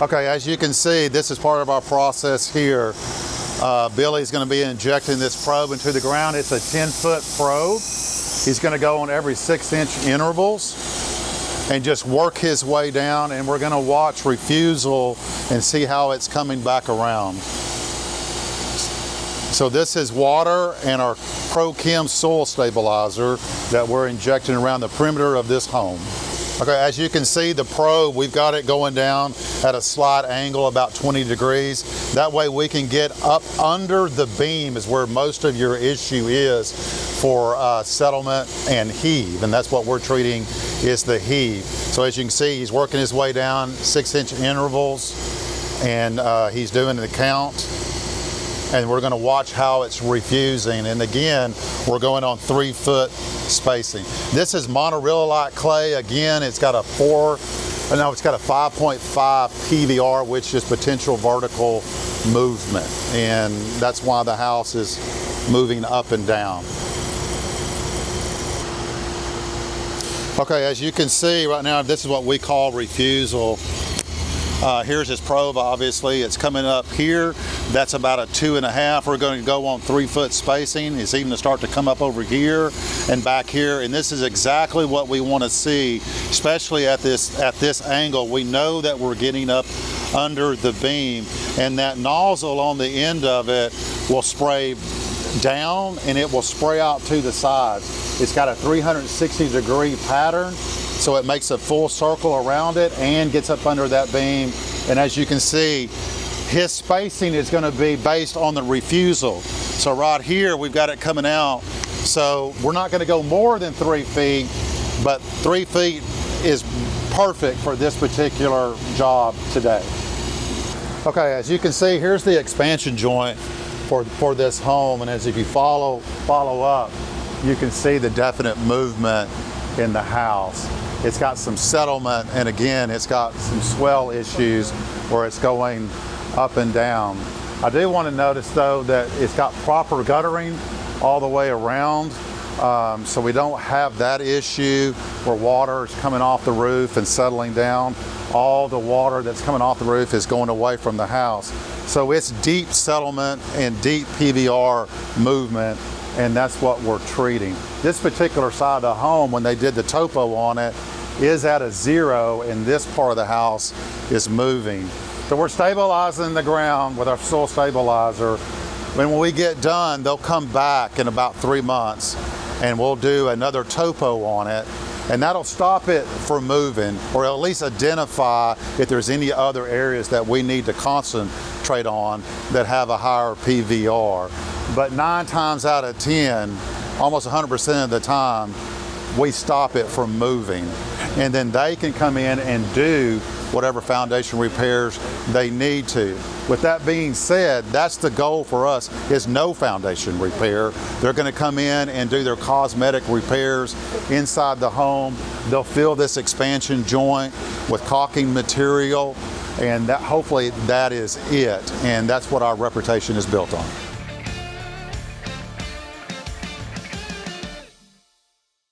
Okay, as you can see, this is part of our process here. Billy's going to be injecting this probe into the ground. It's a 10-foot probe. He's going to go on every 6-inch intervals and just work his way down, and we're going to watch Refusal and see how it's coming back around. So this is water and our Pro-Chem soil stabilizer that we're injecting around the perimeter of this home. Okay, as you can see, the probe, we've got it going down at a slight angle, about 20 degrees. That way we can get up under the beam is where most of your issue is for settlement and heave, and that's what we're treating is the heave. So as you can see, he's working his way down 6-inch intervals, and he's doing the count. And we're going to watch how it's refusing. And again, we're going on 3-foot spacing. This is monorillite clay. Again, it's got a 5.5 PVR, which is potential vertical movement. And that's why the house is moving up and down. Okay, as you can see right now, this is what we call Refusal. Here's his probe, obviously. It's coming up here. That's about a 2.5. We're going to go on 3-foot spacing. It's even to start to come up over here and back here. And this is exactly what we want to see, especially at this angle. We know that we're getting up under the beam, and that nozzle on the end of it will spray down and it will spray out to the sides. It's got a 360-degree pattern, so it makes a full circle around it and gets up under that beam. And as you can see, his spacing is going to be based on the Refusal. So right here, we've got it coming out. So we're not going to go more than 3 feet, but 3 feet is perfect for this particular job today. Okay, as you can see, here's the expansion joint for this home. And as if you follow up, you can see the definite movement in the house. It's got some settlement, and again, it's got some swell issues where it's going up and down. I do want to notice though that it's got proper guttering all the way around, so we don't have that issue where water is coming off the roof and settling down. All the water that's coming off the roof is going away from the house. So it's deep settlement and deep PVR movement, and that's what we're treating. This particular side of the home, when they did the topo on it, is at a 0, and this part of the house is moving. So we're stabilizing the ground with our soil stabilizer. When we get done, they'll come back in about 3 months, and we'll do another topo on it, and that'll stop it from moving, or at least identify if there's any other areas that we need to concentrate on that have a higher PVR. But 9 times out of 10, almost 100% of the time, we stop it from moving. And then they can come in and do whatever foundation repairs they need to. With that being said, that's the goal for us, is no foundation repair. They're going to come in and do their cosmetic repairs inside the home. They'll fill this expansion joint with caulking material, and that, hopefully that is it. And that's what our reputation is built on.